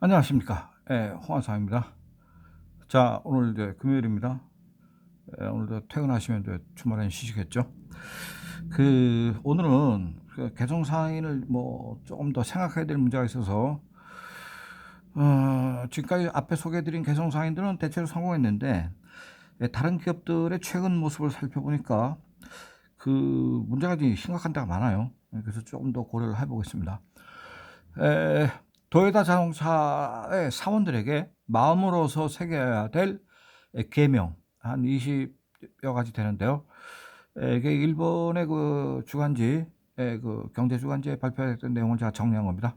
안녕하십니까. 홍한상입니다. 자, 오늘 이제 금요일입니다. 오늘도 퇴근하시면 이제 주말엔 쉬시겠죠. 오늘은 그 개정 사항을 뭐 조금 더 생각해야 될 문제가 있어서, 지금까지 앞에 소개해드린 개정 사항들은 대체로 성공했는데, 다른 기업들의 최근 모습을 살펴보니까 그 문제가 좀 심각한 데가 많아요. 그래서 조금 더 고려를 해보겠습니다. 도요타 자동차의 사원들에게 마음으로서 새겨야 될 계명 한 20여 가지 되는데요. 이게 일본의 그 주간지, 그 경제 주간지에 발표했던 내용을 제가 정리한 겁니다.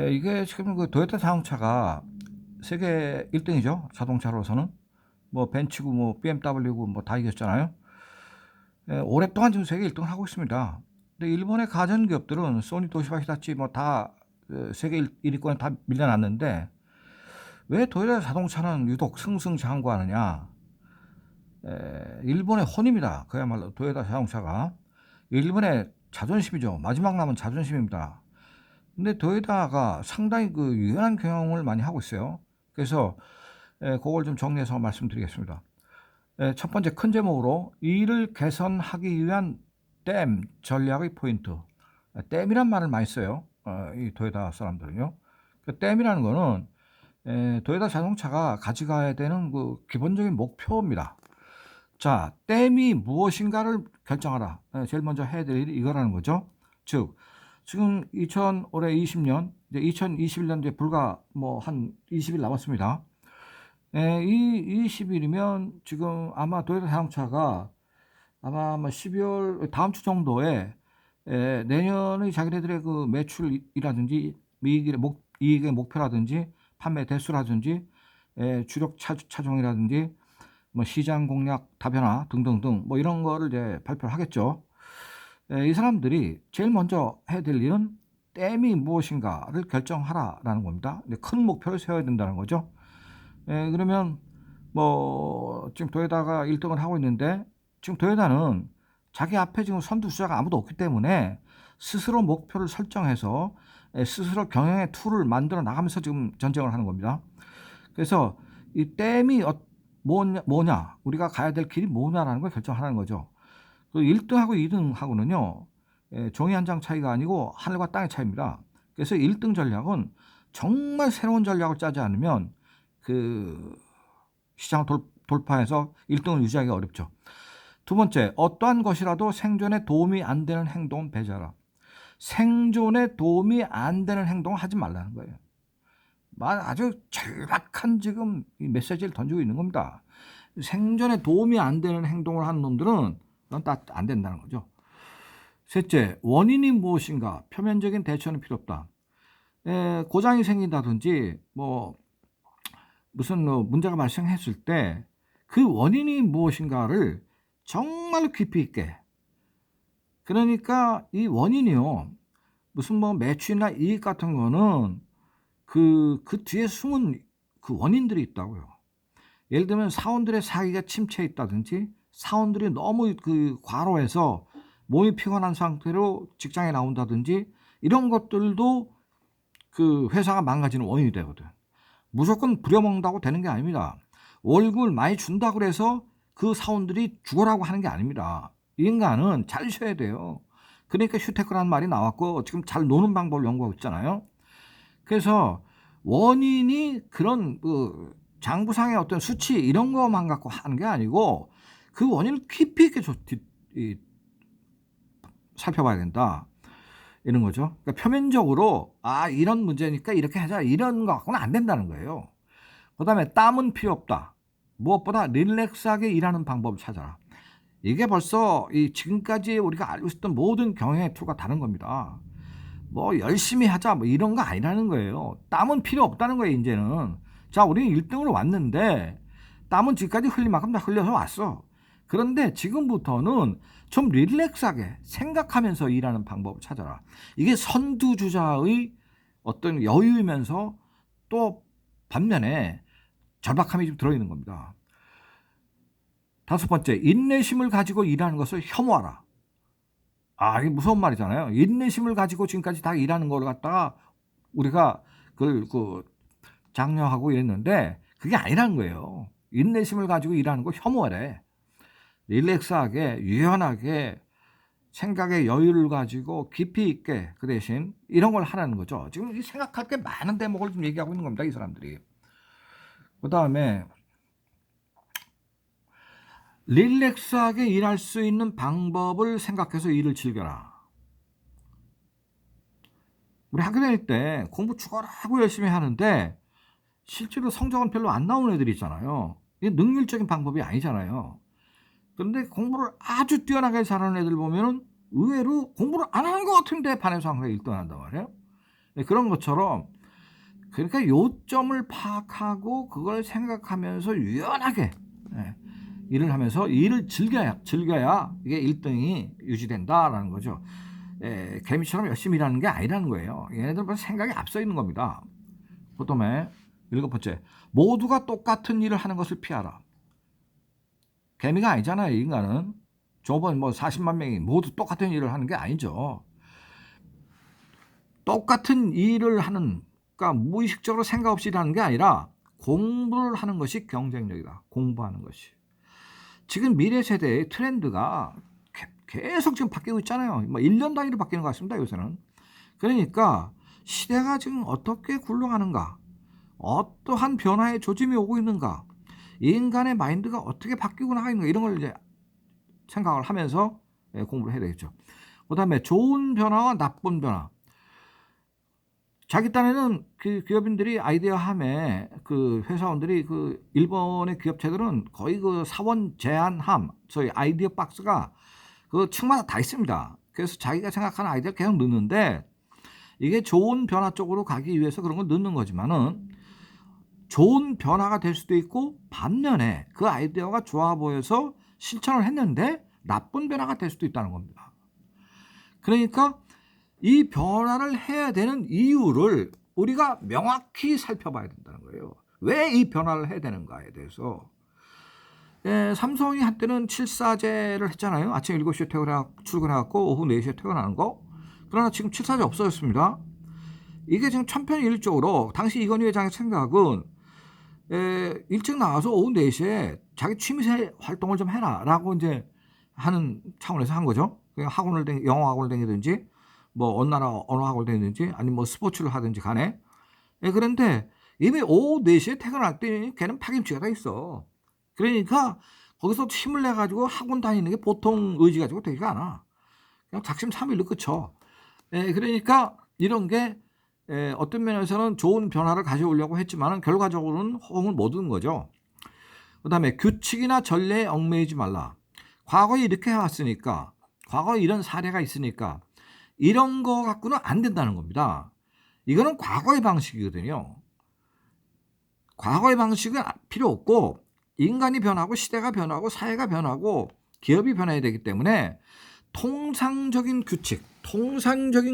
이게 지금 그 도요타 자동차가 세계 1등이죠. 자동차로서는 뭐 벤츠고 뭐 BMW고 뭐 다 이겼잖아요. 오랫동안 지금 세계 1등을 하고 있습니다. 근데 일본의 가전 기업들은 소니, 도시바, 히타치 뭐 다 세계 1위권에 다 밀려났는데 왜 도요타 자동차는 유독 승승장구하느냐? 일본의 혼입니다. 그야말로 도요타 자동차가 일본의 자존심이죠. 마지막 남은 자존심입니다. 근데 도요타가 상당히 그 유연한 경영을 많이 하고 있어요. 그래서 그걸 좀 정리해서 말씀드리겠습니다. 첫 번째 큰 제목으로 이를 개선하기 위한 댐 전략의 포인트. 댐이란 말을 많이 써요. 이 도요타 사람들은요. 그 댐이라는 거는 도요타 자동차가 가져가야 되는 그 기본적인 목표입니다. 자, 댐이 무엇인가를 결정하라. 제일 먼저 해야 될 일이 이거라는 거죠. 즉, 지금 올해 20년, 이제 2021년 이제 불과 뭐 한 20일 남았습니다. 이 20일이면 지금 아마 도요타 자동차가 아마 12월 다음 주 정도에 내년의 자기네들의 그 매출이라든지 이익의 목표라든지 판매 대수라든지 주력 차종이라든지 뭐 시장 공략 다변화 등등등 뭐 이런 거를 이제 발표를 하겠죠. 이 사람들이 제일 먼저 해야 될 일은 댐이 무엇인가를 결정하라라는 겁니다. 큰 목표를 세워야 된다는 거죠. 그러면 뭐 지금 도요타가 1등을 하고 있는데 지금 도요타는 자기 앞에 지금 선두주자가 아무도 없기 때문에 스스로 목표를 설정해서 스스로 경영의 툴을 만들어 나가면서 지금 전쟁을 하는 겁니다. 그래서 이 댐이 뭐냐, 우리가 가야 될 길이 뭐냐라는 걸 결정하는 거죠. 그 1등하고 2등하고는요, 종이 한 장 차이가 아니고 하늘과 땅의 차이입니다. 그래서 1등 전략은 정말 새로운 전략을 짜지 않으면 그 시장을 돌파해서 1등을 유지하기가 어렵죠. 두 번째, 어떠한 것이라도 생존에 도움이 안 되는 행동은 배제하라. 생존에 도움이 안 되는 행동을 하지 말라는 거예요. 아주 절박한 지금 메시지를 던지고 있는 겁니다. 생존에 도움이 안 되는 행동을 하는 놈들은 그건 다 안 된다는 거죠. 셋째, 원인이 무엇인가? 표면적인 대처는 필요 없다. 고장이 생긴다든지 뭐 무슨 문제가 발생했을 때 그 원인이 무엇인가를 정말로 깊이 있게, 그러니까 이 원인이요, 무슨 뭐 매출이나 이익 같은 거는 그 뒤에 숨은 그 원인들이 있다고요. 예를 들면 사원들의 사기가 침체해 있다든지 사원들이 너무 그 과로해서 몸이 피곤한 상태로 직장에 나온다든지 이런 것들도 그 회사가 망가지는 원인이 되거든. 무조건 부려먹는다고 되는 게 아닙니다. 월급을 많이 준다고 해서 그 사원들이 죽어라고 하는 게 아닙니다. 이 인간은 잘 쉬어야 돼요. 그러니까 휴테크라는 말이 나왔고 지금 잘 노는 방법을 연구하고 있잖아요. 그래서 원인이 그런 그 장부상의 어떤 수치 이런 것만 갖고 하는 게 아니고 그 원인을 깊이 있게 살펴봐야 된다. 이런 거죠. 그러니까 표면적으로 이런 문제니까 이렇게 하자 이런 거 갖고는 안 된다는 거예요. 그 다음에 땀은 필요 없다. 무엇보다 릴렉스하게 일하는 방법을 찾아라. 이게 벌써 지금까지 우리가 알고 있었던 모든 경영의 툴과 다른 겁니다. 뭐 열심히 하자 뭐 이런 거 아니라는 거예요. 땀은 필요 없다는 거예요. 이제는 자, 우리는 1등으로 왔는데 땀은 지금까지 흘릴 만큼 다 흘려서 왔어. 그런데 지금부터는 좀 릴렉스하게 생각하면서 일하는 방법을 찾아라. 이게 선두주자의 어떤 여유이면서 또 반면에 절박함이 좀 들어있는 겁니다. 다섯 번째, 인내심을 가지고 일하는 것을 혐오하라. 이게 무서운 말이잖아요. 인내심을 가지고 지금까지 다 일하는 걸 갖다가 우리가 그걸 장려하고 이랬는데 그게 아니라는 거예요. 인내심을 가지고 일하는 거 혐오래. 릴렉스하게 유연하게 생각의 여유를 가지고 깊이 있게 그 대신 이런 걸 하라는 거죠. 지금 생각할 게 많은 대목을 좀 얘기하고 있는 겁니다. 이 사람들이. 그 다음에 릴렉스하게 일할 수 있는 방법을 생각해서 일을 즐겨라. 우리 학교 다닐 때 공부 죽어라고 열심히 하는데 실제로 성적은 별로 안 나오는 애들이 있잖아요. 이게 능률적인 방법이 아니잖아요. 그런데 공부를 아주 뛰어나게 잘하는 애들 보면은 의외로 공부를 안 하는 것 같은데 반에서 항상 1등 한단 말이에요. 네, 그런 것처럼 그러니까 요점을 파악하고 그걸 생각하면서 유연하게 일을 하면서 일을 즐겨야 이게 1등이 유지된다라는 거죠. 개미처럼 열심히 일하는 게 아니라는 거예요. 얘네들 벌써 생각이 앞서 있는 겁니다. 그 다음에 7번째, 모두가 똑같은 일을 하는 것을 피하라. 개미가 아니잖아요. 인간은 저번 40만 명이 모두 똑같은 일을 하는 게 아니죠. 똑같은 일을 하는, 그러니까 무의식적으로 생각 없이 일하는 게 아니라 공부를 하는 것이 경쟁력이다. 공부하는 것이. 지금 미래 세대의 트렌드가 계속 지금 바뀌고 있잖아요. 1년 단위로 바뀌는 것 같습니다. 요새는. 그러니까 시대가 지금 어떻게 굴러가는가, 어떠한 변화의 조짐이 오고 있는가, 인간의 마인드가 어떻게 바뀌고 나가는가, 이런 걸 이제 생각을 하면서 공부를 해야 되겠죠. 그 다음에 좋은 변화와 나쁜 변화. 자기 딴에는 그 기업인들이 아이디어함에 그 회사원들이 그 일본의 기업체들은 거의 그 사원 제안함, 저희 아이디어 박스가 그 층마다 다 있습니다. 그래서 자기가 생각하는 아이디어를 계속 넣는데 이게 좋은 변화 쪽으로 가기 위해서 그런 걸 넣는 거지만은 좋은 변화가 될 수도 있고 반면에 그 아이디어가 좋아 보여서 실천을 했는데 나쁜 변화가 될 수도 있다는 겁니다. 그러니까 이 변화를 해야 되는 이유를 우리가 명확히 살펴봐야 된다는 거예요. 왜 이 변화를 해야 되는가에 대해서. 삼성이 한때는 7사제를 했잖아요. 아침 7시에 출근해갖고 오후 4시에 퇴근하는 거. 그러나 지금 7사제 없어졌습니다. 이게 지금 천편일률적으로 당시 이건희 회장의 생각은 일찍 나와서 오후 4시에 자기 취미생 활동을 좀 해라 라고 이제 하는 차원에서 한 거죠. 그냥 영어 학원을 다니든지 어느 나라 언어 학원을 다니든지 아니면 스포츠를 하든지 간에. 그런데 이미 오후 4시에 퇴근할 때 걔는 파김치가 다 있어. 그러니까 거기서 힘을 내가지고 학원 다니는 게 보통 의지 가지고 되지가 않아. 그냥 작심삼일로 그쳐. 그러니까 이런 게 어떤 면에서는 좋은 변화를 가져오려고 했지만 결과적으로는 호응을 못 얻은 거죠. 그 다음에 규칙이나 전례에 얽매이지 말라. 과거에 이렇게 해왔으니까, 과거에 이런 사례가 있으니까 이런 거 갖고는 안 된다는 겁니다. 이거는 과거의 방식이거든요. 과거의 방식은 필요 없고 인간이 변하고 시대가 변하고 사회가 변하고 기업이 변해야 되기 때문에 통상적인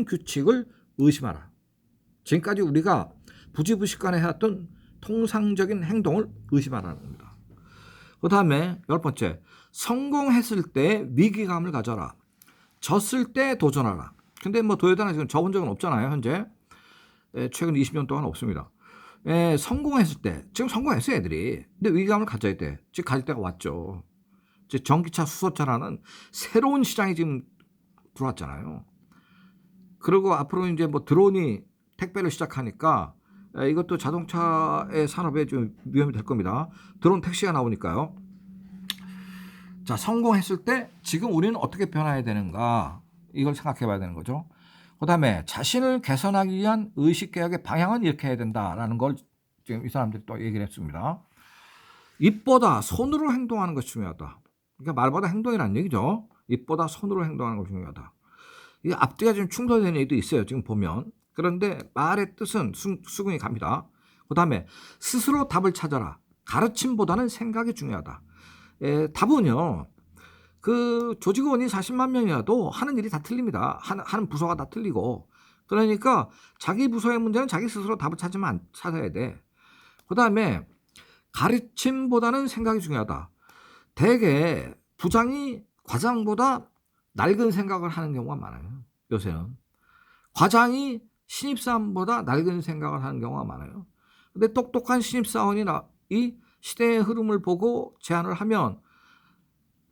규칙을 의심하라. 지금까지 우리가 부지부식간에 해왔던 통상적인 행동을 의심하라는 겁니다. 그 다음에 10번째, 성공했을 때 위기감을 가져라. 졌을 때 도전하라. 근데 도요타는 지금 져본 적은 없잖아요. 현재 최근 20년 동안 없습니다. 성공했을 때, 지금 성공했어요 애들이. 근데 위기감을 가져야 돼. 지금 가질 때가 왔죠. 전기차, 수소차라는 새로운 시장이 지금 들어왔잖아요. 그리고 앞으로 이제 드론이 택배를 시작하니까 이것도 자동차의 산업에 좀 위험이 될 겁니다. 드론 택시가 나오니까요. 자, 성공했을 때 지금 우리는 어떻게 변화해야 되는가, 이걸 생각해 봐야 되는 거죠. 그 다음에 자신을 개선하기 위한 의식개혁의 방향은 이렇게 해야 된다라는 걸 지금 이 사람들이 또 얘기를 했습니다. 입보다 손으로 행동하는 것이 중요하다. 그러니까 말보다 행동이라는 얘기죠. 입보다 손으로 행동하는 것이 중요하다. 이 앞뒤가 좀 충돌되는 얘기도 있어요. 지금 보면. 그런데 말의 뜻은 수긍이 갑니다. 그 다음에 스스로 답을 찾아라. 가르침보다는 생각이 중요하다. 답은요, 그 조직원이 40만 명이라도 하는 일이 다 틀립니다. 하는 부서가 다 틀리고. 그러니까 자기 부서의 문제는 자기 스스로 답을 찾아야 돼. 그 다음에 가르침보다는 생각이 중요하다. 대개 부장이 과장보다 낡은 생각을 하는 경우가 많아요. 요새는. 과장이 신입사원보다 낡은 생각을 하는 경우가 많아요. 근데 똑똑한 신입사원이 이 시대의 흐름을 보고 제안을 하면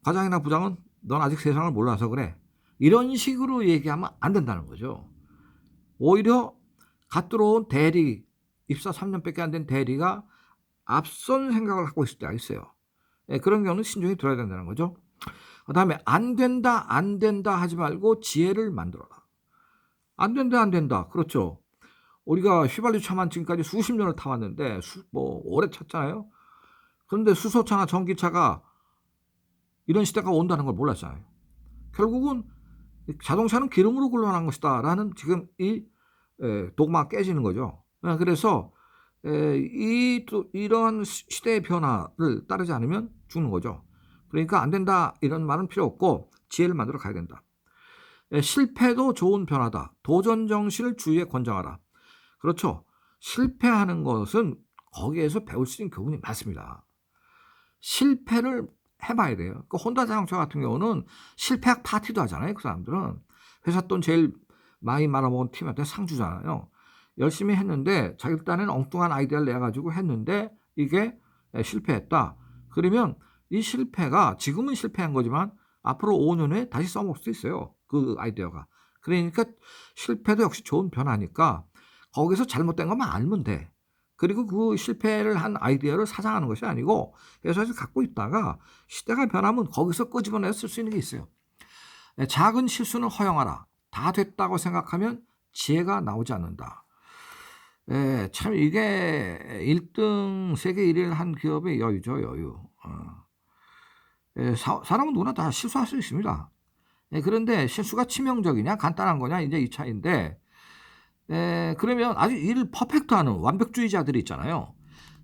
과장이나 부장은 넌 아직 세상을 몰라서 그래. 이런 식으로 얘기하면 안 된다는 거죠. 오히려 갓 들어온 대리, 입사 3년밖에 안 된 대리가 앞선 생각을 갖고 있을 때가 있어요. 그런 경우는 신중히 들어야 된다는 거죠. 그 다음에 안 된다 하지 말고 지혜를 만들어라. 안 된다. 그렇죠. 우리가 휘발유 차만 지금까지 수십 년을 타왔는데 오래 탔잖아요. 그런데 수소차나 전기차가 이런 시대가 온다는 걸 몰랐잖아요. 결국은 자동차는 기름으로 굴러가는 것이다 라는 지금 이 독마가 깨지는 거죠. 그래서 이런 시대의 변화를 따르지 않으면 죽는 거죠. 그러니까 안 된다 이런 말은 필요 없고 지혜를 만들어 가야 된다. 실패도 좋은 변화다. 도전 정신을 주위에 권장하라. 그렇죠. 실패하는 것은 거기에서 배울 수 있는 교훈이 많습니다. 실패를 해봐야 돼요. 그 혼다 자동차 같은 경우는 실패학 파티도 하잖아요. 그 사람들은 회사 돈 제일 많이 말아먹은 팀한테 상 주잖아요. 열심히 했는데 자기 딴에는 엉뚱한 아이디어를 내가지고 했는데 이게 실패했다. 그러면 이 실패가 지금은 실패한 거지만 앞으로 5년 후에 다시 써먹을 수도 있어요. 그 아이디어가. 그러니까 실패도 역시 좋은 변화니까 거기서 잘못된 것만 알면 돼. 그리고 그 실패를 한 아이디어를 사장하는 것이 아니고 회사에서 갖고 있다가 시대가 변하면 거기서 끄집어내서 쓸 수 있는 게 있어요. 작은 실수는 허용하라. 다 됐다고 생각하면 지혜가 나오지 않는다. 참 이게 1등 세계 1위를 한 기업의 여유죠. 여유. 사람은 누구나 다 실수할 수 있습니다. 그런데 실수가 치명적이냐 간단한 거냐 이제 이 차이인데 그러면 아주 일을 퍼펙트하는 완벽주의자들이 있잖아요.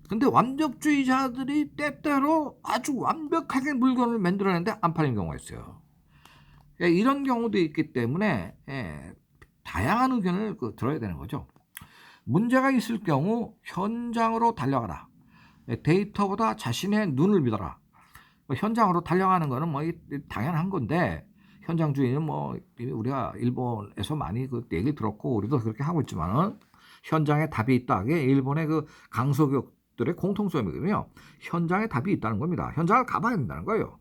근데 완벽주의자들이 때때로 아주 완벽하게 물건을 만들어내는데 안 팔리는 경우가 있어요. 이런 경우도 있기 때문에 다양한 의견을 들어야 되는 거죠. 문제가 있을 경우 현장으로 달려가라. 데이터보다 자신의 눈을 믿어라. 현장으로 달려가는 거는 당연한 건데 현장주의는 우리가 일본에서 많이 그 얘기 들었고 우리도 그렇게 하고 있지만은 현장에 답이 있다. 이게 일본의 그 강소기업들의 공통점이거든요. 현장에 답이 있다는 겁니다. 현장을 가봐야 된다는 거예요.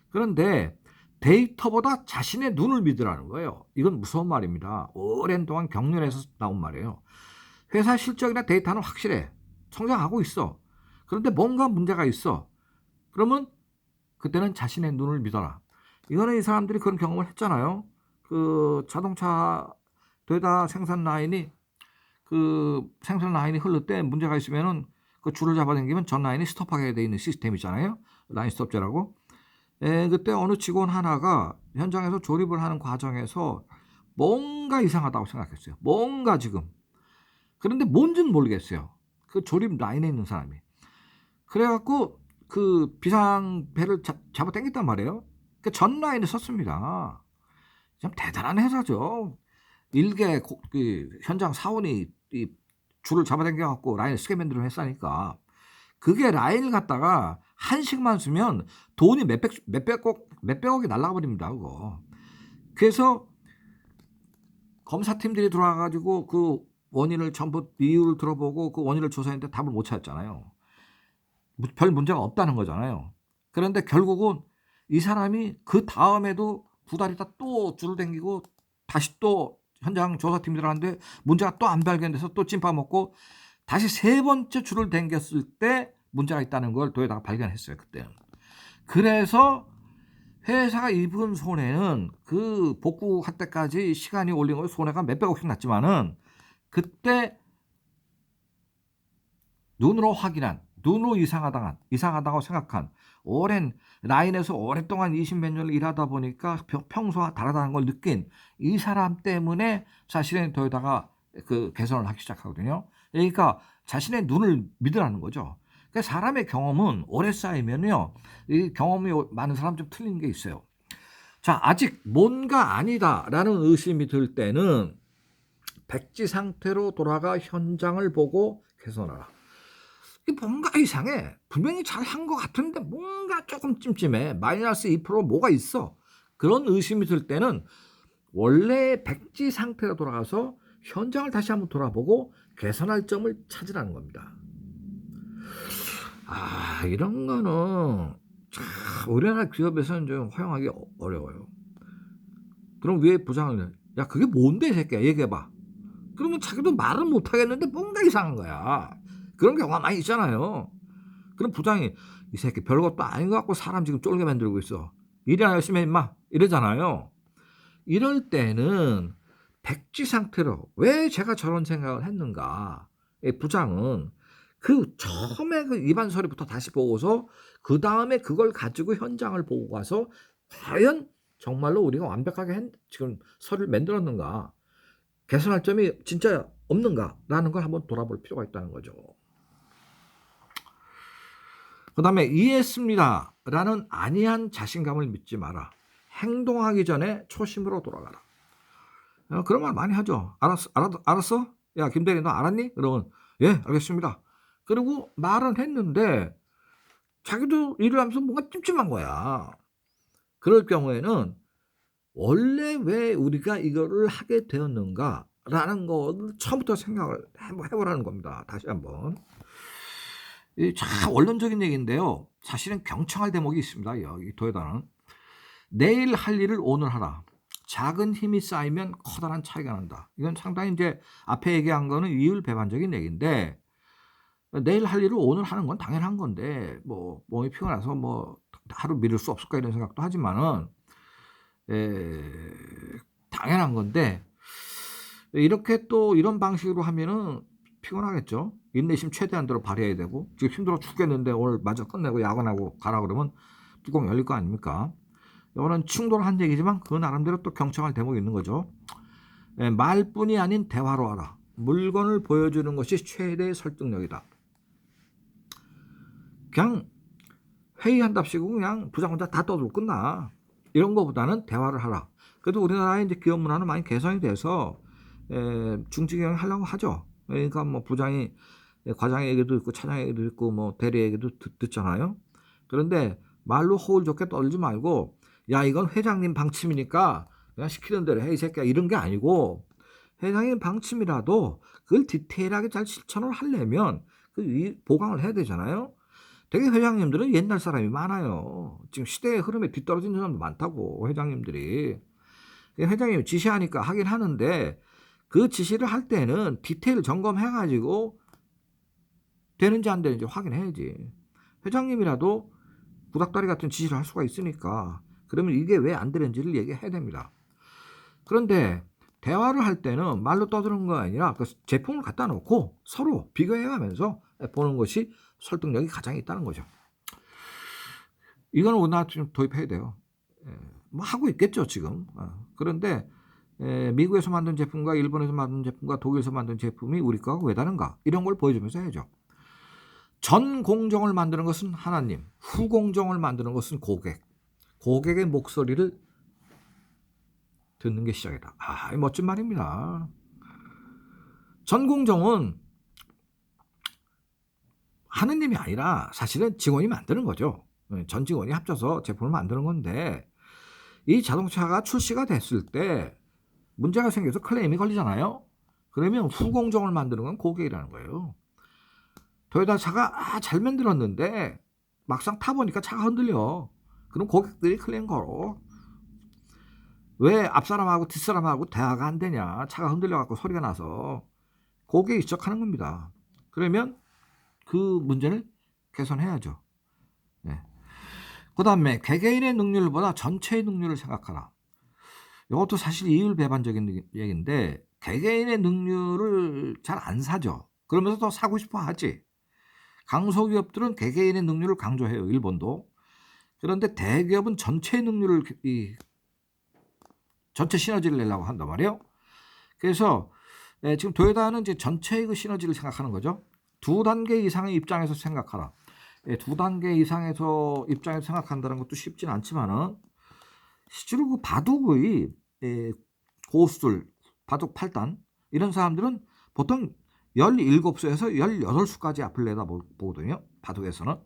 그런데 데이터보다 자신의 눈을 믿으라는 거예요. 이건 무서운 말입니다. 오랜 동안 경륜에서 나온 말이에요. 회사 실적이나 데이터는 확실해. 성장하고 있어. 그런데 뭔가 문제가 있어. 그러면 그때는 자신의 눈을 믿어라. 이거는 이 사람들이 그런 경험을 했잖아요. 그 자동차 되다 생산 라인이 흐를 때 문제가 있으면은 그 줄을 잡아당기면 전 라인이 스톱하게 돼 있는 시스템이잖아요. 라인 스톱제라고. 그때 어느 직원 하나가 현장에서 조립을 하는 과정에서 뭔가 이상하다고 생각했어요. 뭔가 지금. 그런데 뭔지는 모르겠어요. 그 조립 라인에 있는 사람이. 그래갖고 그 비상벨을 잡아당겼단 말이에요. 그 전 라인에 섰습니다. 참 대단한 회사죠. 일개 현장 사원이 이 줄을 잡아당겨갖고 라인을 쓰게 만들어 했으니까 그게 라인을 갖다가 한식만 쓰면 돈이 몇백억이 날아가 버립니다. 그거. 그래서 검사팀들이 들어와가지고 그 원인을 전부 이유를 들어보고 그 원인을 조사했는데 답을 못 찾았잖아요. 별 문제가 없다는 거잖아요. 그런데 결국은 이 사람이 그 다음에도 2달 있다 또 줄을 당기고 다시 또 현장 조사팀 들어갔는데 문제가 또 안 발견돼서 또 찐빠 먹고 다시 3번째 줄을 당겼을 때 문제가 있다는 걸 도에다가 발견했어요. 그때는. 그래서 회사가 입은 손해는 그 복구할 때까지 시간이 올린 거 손해가 몇백억씩 났지만은 그때 눈으로 확인한, 눈으로 이상하다고 생각한 오랜 라인에서 오랫동안 20몇 년을 일하다 보니까 평소와 다르다는 걸 느낀 이 사람 때문에 자신의 도에다가 그 개선을 하기 시작하거든요. 그러니까 자신의 눈을 믿으라는 거죠. 그러니까 사람의 경험은 오래 쌓이면요, 이 경험이 많은 사람 좀 틀린 게 있어요. 자, 아직 뭔가 아니다라는 의심이 들 때는 백지 상태로 돌아가 현장을 보고 개선하라. 뭔가 이상해. 분명히 잘한 것 같은데 뭔가 조금 찜찜해. 마이너스 2% 뭐가 있어. 그런 의심이 들 때는 원래 백지 상태로 돌아가서 현장을 다시 한번 돌아보고 개선할 점을 찾으라는 겁니다. 이런 거는 참 우리나라 기업에서는 좀 허용하기 어려워요. 그럼 왜 부장을 야 그게 뭔데 이 새끼야 얘기해봐. 그러면 자기도 말은 못하겠는데 뭔가 이상한 거야. 그런 경우가 많이 있잖아요. 그럼 부장이 이 새끼 별것도 아닌 것 같고 사람 지금 쫄게 만들고 있어. 일이나 열심히 해 임마 이러잖아요. 이럴 때는 백지 상태로 왜 제가 저런 생각을 했는가. 부장은 그 처음에 그 입안 서리부터 다시 보고서 그 다음에 그걸 가지고 현장을 보고 가서 과연 정말로 우리가 완벽하게 지금 서류를 만들었는가, 개선할 점이 진짜 없는가라는 걸 한번 돌아볼 필요가 있다는 거죠. 그 다음에 이해했습니다라는 안이한 자신감을 믿지 마라. 행동하기 전에 초심으로 돌아가라. 그런 말 많이 하죠. 알았어? 야 김대리 너 알았니? 그러면 예 알겠습니다. 그리고 말은 했는데 자기도 일을 하면서 뭔가 찜찜한 거야. 그럴 경우에는 원래 왜 우리가 이거를 하게 되었는가라는 걸 처음부터 생각을 해보라는 겁니다. 다시 한번. 참 원론적인 얘기인데요. 사실은 경청할 대목이 있습니다. 여기 도에다는 내일 할 일을 오늘 하라. 작은 힘이 쌓이면 커다란 차이가 난다. 이건 상당히 이제 앞에 얘기한 거는 이율배반적인 얘기인데, 내일 할 일을 오늘 하는 건 당연한 건데 뭐 몸이 피곤해서 뭐 하루 미룰 수 없을까 이런 생각도 하지만은 당연한 건데 이렇게 또 이런 방식으로 하면은 피곤하겠죠. 인내심 최대한대로 발휘해야 되고 지금 힘들어 죽겠는데 오늘 마저 끝내고 야근하고 가라 그러면 뚜껑 열릴 거 아닙니까? 이거는 충돌한 얘기지만 그 나름대로 또 경청할 대목이 있는 거죠. 말뿐이 아닌 대화로 하라. 물건을 보여주는 것이 최대의 설득력이다. 그냥 회의한답시고 그냥 부장 혼자 다 떠들고 끝나. 이런 거보다는 대화를 하라. 그래도 우리나라의 이제 기업 문화는 많이 개선이 돼서 중지경영 하려고 하죠. 그러니까 뭐 부장이 과장 얘기도 있고 차장 얘기도 있고 뭐 대리 얘기도 듣잖아요. 그런데 말로 호울 좋게 떨지 말고 야 이건 회장님 방침이니까 그냥 시키는 대로 해 이 새끼야 이런 게 아니고, 회장님 방침이라도 그걸 디테일하게 잘 실천을 하려면 그 보강을 해야 되잖아요. 되게 회장님들은 옛날 사람이 많아요. 지금 시대의 흐름에 뒤떨어진 사람도 많다고. 회장님들이 회장님이 지시하니까 하긴 하는데 그 지시를 할 때는 디테일 점검해가지고 되는지 안 되는지 확인해야지. 회장님이라도 구닥다리 같은 지시를 할 수가 있으니까 그러면 이게 왜 안 되는지를 얘기해야 됩니다. 그런데 대화를 할 때는 말로 떠드는 거 아니라 그 제품을 갖다 놓고 서로 비교해가면서 보는 것이 설득력이 가장 있다는 거죠. 이거는 우리나라 좀 도입해야 돼요. 뭐 하고 있겠죠 지금. 그런데 미국에서 만든 제품과 일본에서 만든 제품과 독일에서 만든 제품이 우리 거하고 왜 다른가 이런 걸 보여주면서 해야죠. 전 공정을 만드는 것은 하나님, 후 공정을 만드는 것은 고객. 고객의 목소리를 듣는 게 시작이다. 멋진 말입니다. 전 공정은 하느님이 아니라 사실은 직원이 만드는 거죠. 전 직원이 합쳐서 제품을 만드는 건데 이 자동차가 출시가 됐을 때 문제가 생겨서 클레임이 걸리잖아요. 그러면 후공정을 만드는 건 고객이라는 거예요. 토요타 차가 잘 만들었는데 막상 타보니까 차가 흔들려. 그럼 고객들이 클레임 걸어. 왜 앞사람하고 뒷사람하고 대화가 안 되냐. 차가 흔들려갖고 소리가 나서. 고객이 지적하는 겁니다. 그러면 그 문제를 개선해야죠. 네. 그 다음에 개개인의 능률보다 전체의 능률을 생각하라. 이것도 사실 이율배반적인 얘기인데 개개인의 능률을 잘 안 사죠. 그러면서 더 사고 싶어 하지. 강소기업들은 개개인의 능률을 강조해요. 일본도. 그런데 대기업은 전체의 능률을 전체 시너지를 내려고 한단 말이에요. 그래서 지금 도요타는 이제 전체의 그 시너지를 생각하는 거죠. 두 단계 이상의 입장에서 생각하라. 두 단계 이상에서 입장에서 생각한다는 것도 쉽진 않지만은 실제로 그 바둑의 고수들, 바둑 8단 이런 사람들은 보통 17수에서 18수까지 앞을 내다보거든요. 바둑에서는.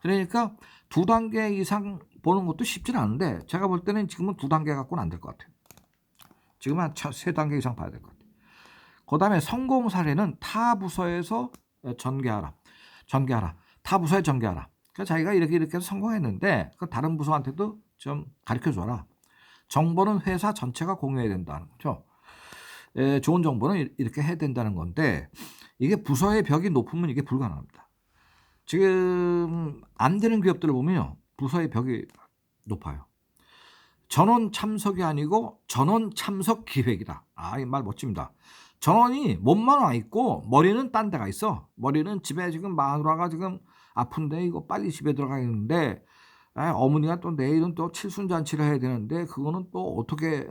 그러니까 두 단계 이상 보는 것도 쉽진 않은데 제가 볼 때는 지금은 두 단계 갖고는 안 될 것 같아요. 지금은 한 세 단계 이상 봐야 될 것 같아요. 그다음에 성공 사례는 타 부서에서 전개하라. 타 부서에 전개하라. 그러니까 자기가 이렇게 해서 성공했는데 그 다른 부서한테도 좀 가르쳐 줘라. 정보는 회사 전체가 공유해야 된다는 거죠. 좋은 정보는 이렇게 해야 된다는 건데 이게 부서의 벽이 높으면 이게 불가능합니다. 지금 안 되는 기업들을 보면요. 부서의 벽이 높아요. 전원 참석이 아니고 전원 참석 기획이다. 이 말 멋집니다. 전원이 몸만 와 있고 머리는 딴 데가 있어. 머리는 집에 지금 마누라가 지금 아픈데 이거 빨리 집에 들어가야겠는데 어머니가 또 내일은 또 칠순잔치를 해야 되는데 그거는 또 어떻게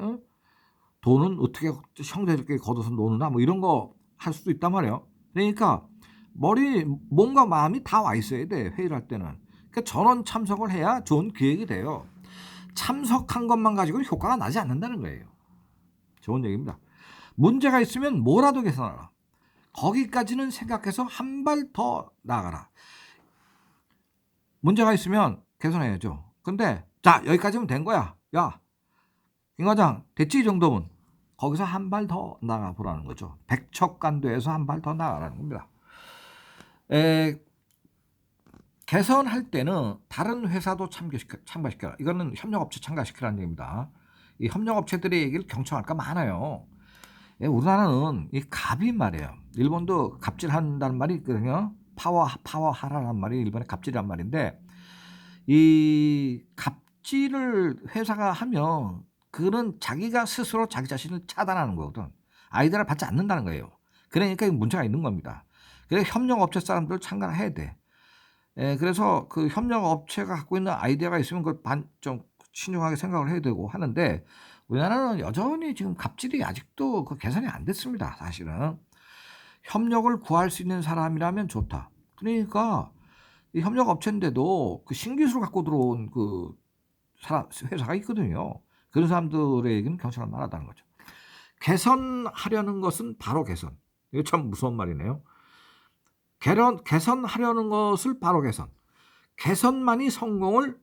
돈은 어떻게 형제들끼리 걷어서 노느나 뭐 이런 거 할 수도 있단 말이에요. 그러니까 머리 몸과 마음이 다 와 있어야 돼. 회의를 할 때는. 그러니까 전원 참석을 해야 좋은 기획이 돼요. 참석한 것만 가지고 효과가 나지 않는다는 거예요. 좋은 얘기입니다. 문제가 있으면 뭐라도 개선하라. 거기까지는 생각해서 한 발 더 나아가라. 문제가 있으면 개선해야죠. 근데 자 여기까지면 된 거야. 야 김 과장 됐지 이 정도면 거기서 한 발 더 나가 보라는 거죠. 백척간도에서 한 발 더 나가라는 겁니다. 개선할 때는 다른 회사도 참가시켜라. 이거는 협력업체 참가시키라는 얘기입니다. 이 협력업체들의 얘기를 경청할까 많아요. 우리나라는 이 갑이 말이에요. 일본도 갑질한다는 말이 있거든요. 파워하라는 말이 일본의 갑질이란 말인데 이 갑질을 회사가 하면 그는 자기가 스스로 자기 자신을 차단하는 거거든. 아이디어를 받지 않는다는 거예요. 그러니까 문제가 있는 겁니다. 그래서 협력업체 사람들 참가를 해야 돼. 그래서 그 협력업체가 갖고 있는 아이디어가 있으면 그걸 좀 신중하게 생각을 해야 되고 하는데 우리나라는 여전히 지금 갑질이 아직도 그 개선이 안 됐습니다. 사실은 협력을 구할 수 있는 사람이라면 좋다. 그러니까 이 협력업체인데도 그 신기술 갖고 들어온 그 회사가 있거든요. 그런 사람들에게는 경청할 만하다는 거죠. 개선하려는 것은 바로 개선. 이거 참 무서운 말이네요. 개선하려는 것을 바로 개선. 개선만이 성공을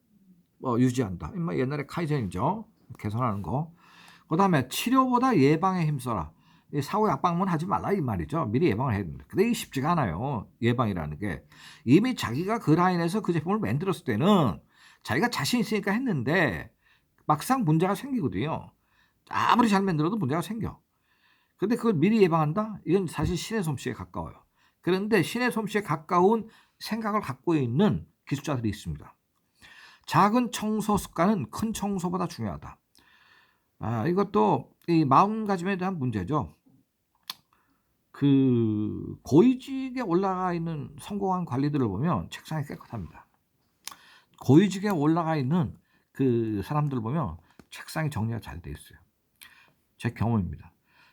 유지한다. 옛날에 카이젠이죠. 개선하는 거. 그 다음에 치료보다 예방에 힘써라. 사후 약방문 하지 말라 이 말이죠. 미리 예방을 해야 됩니다. 근데 이게 쉽지가 않아요. 예방이라는 게. 이미 자기가 그 라인에서 그 제품을 만들었을 때는 자기가 자신 있으니까 했는데 막상 문제가 생기거든요. 아무리 잘 만들어도 문제가 생겨. 근데 그걸 미리 예방한다? 이건 사실 신의 솜씨에 가까워요. 그런데 신의 솜씨에 가까운 생각을 갖고 있는 기술자들이 있습니다. 작은 청소 습관은 큰 청소보다 중요하다. 이것도 이 마음가짐에 대한 문제죠. 그 고위직에 올라가 있는 성공한 관리들을 보면 책상이 깨끗합니다. 고위직에 올라가 있는 그 사람들을 보면 책상이 정리가 잘 돼 있어요. 제 경험입니다.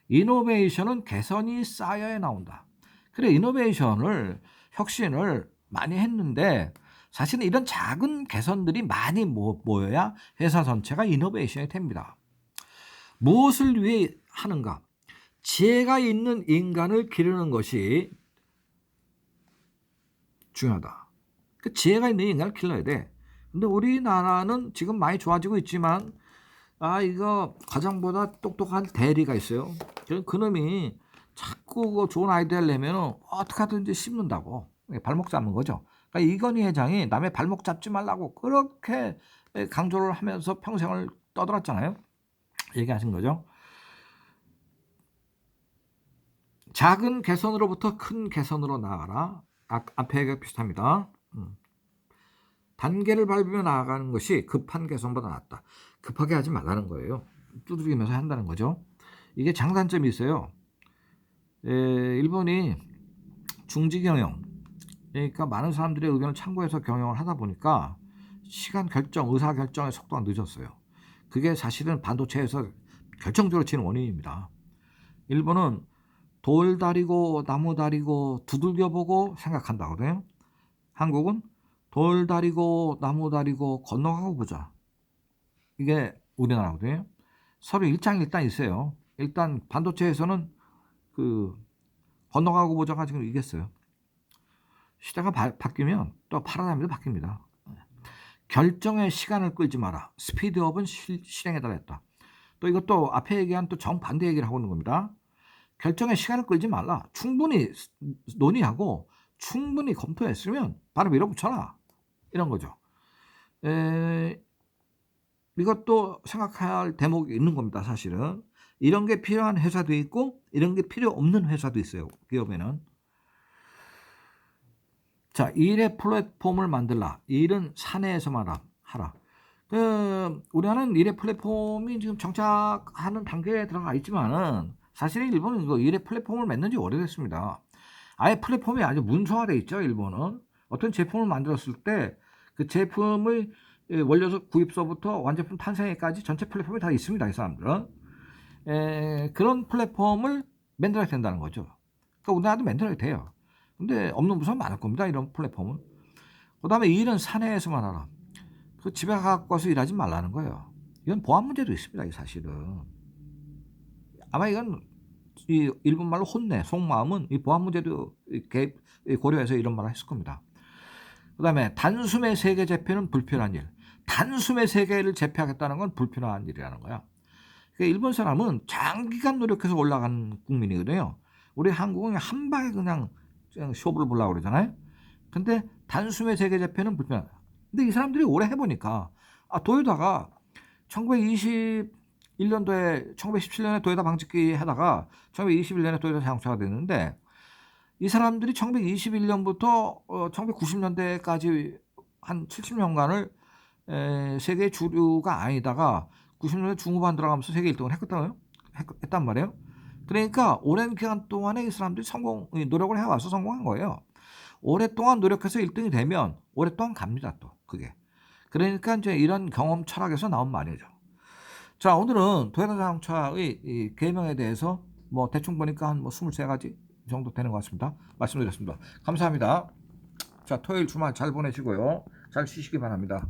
이노베이션은 개선이 쌓여야 나온다. 그래 이노베이션을 혁신을 많이 했는데 사실은 이런 작은 개선들이 많이 모여야 회사 전체가 이노베이션이 됩니다. 무엇을 위해 하는가? 지혜가 있는 인간을 기르는 것이 중요하다. 그 지혜가 있는 인간을 길러야 돼. 근데 우리나라는 지금 많이 좋아지고 있지만 이거 과장보다 똑똑한 대리가 있어요. 그놈이 자꾸 좋은 아이디어를 내면 어떻게 하든지 씹는다고 발목 잡는 거죠. 그러니까 이건희 회장이 남의 발목 잡지 말라고 그렇게 강조를 하면서 평생을 떠들었잖아요. 얘기하신 거죠. 작은 개선으로부터 큰 개선으로 나아가라. 앞에 얘기가 비슷합니다. 단계를 밟으며 나아가는 것이 급한 개선보다 낫다. 급하게 하지 말라는 거예요. 두드리면서 한다는 거죠. 이게 장단점이 있어요. 일본이 중지경영, 그러니까 많은 사람들의 의견을 참고해서 경영을 하다 보니까 시간 결정, 의사 결정의 속도가 늦었어요. 그게 사실은 반도체에서 결정적으로 치는 원인입니다. 일본은 돌 다리고 나무 다리고 두들겨보고 생각한다거든요. 한국은 돌 다리고 나무 다리고 건너가고 보자. 이게 우리나라거든요. 서로 일장일단 있어요. 일단 반도체에서는 그 건너가고 보자가 지금 이겼어요. 시대가 바뀌면 또 파라다임도 바뀝니다. 결정의 시간을 끌지 마라. 스피드업은 실행에 달했다. 또 이것도 앞에 얘기한 또 정반대 얘기를 하고 있는 겁니다. 결정에 시간을 끌지 말라. 충분히 논의하고 충분히 검토했으면 바로 밀어붙여라. 이런 거죠. 이것도 생각해야 할 대목이 있는 겁니다. 사실은. 이런 게 필요한 회사도 있고 이런 게 필요 없는 회사도 있어요. 기업에는. 자, 일의 플랫폼을 만들라. 일은 사내에서만 하라. 우리나라는 일의 플랫폼이 지금 정착하는 단계에 들어가 있지만은 사실 일본은 이거 일의 플랫폼을 맺는 지 오래됐습니다. 아예 플랫폼이 아주 문서화되어 있죠. 일본은 어떤 제품을 만들었을 때 그 제품의 원료서 구입서부터 완제품 탄생에까지 전체 플랫폼이 다 있습니다. 이 사람들은 그런 플랫폼을 만들어야 된다는 거죠. 그러니까 우리나라도 만들어야 돼요. 근데 없는 부서는 많을 겁니다. 이런 플랫폼은. 그 다음에 일은 사내에서만 하라. 그 집에 갖고 와서 일하지 말라는 거예요. 이건 보안 문제도 있습니다. 이 사실은. 아마 이건 이 일본 말로 혼내, 속마음은 이 보안 문제도 고려해서 이런 말을 했을 겁니다. 그 다음에 단숨에 세계 재패는 불필요한 일. 단숨에 세계를 재패하겠다는 건 불필요한 일이라는 거야. 그러니까 일본 사람은 장기간 노력해서 올라간 국민이거든요. 우리 한국은 한 방에 그냥 쇼부를 보려고 그러잖아요. 근데 단숨에 세계 재패는 불필요하다. 근데 이 사람들이 오래 해보니까 도요타가 1921년도에 1917년에 도요타 방직기 하다가 1921년에 도요타 자동차가 됐는데 이 사람들이 1921년부터 1990년대까지 한 70년간을 세계 주류가 아니다가 90년대 중후반 들어가면서 세계 1등을 했단 말이에요. 그러니까 오랜 기간 동안에 이 사람들이 노력을 해와서 성공한 거예요. 오랫동안 노력해서 1등이 되면 오랫동안 갑니다. 또 그게. 그러니까 이제 이런 경험 철학에서 나온 말이죠. 자, 오늘은 도요타 자동차의 이 계명에 대해서 뭐 대충 보니까 한 뭐 23가지 정도 되는 것 같습니다. 말씀드렸습니다. 감사합니다. 자, 토요일 주말 잘 보내시고요. 잘 쉬시기 바랍니다.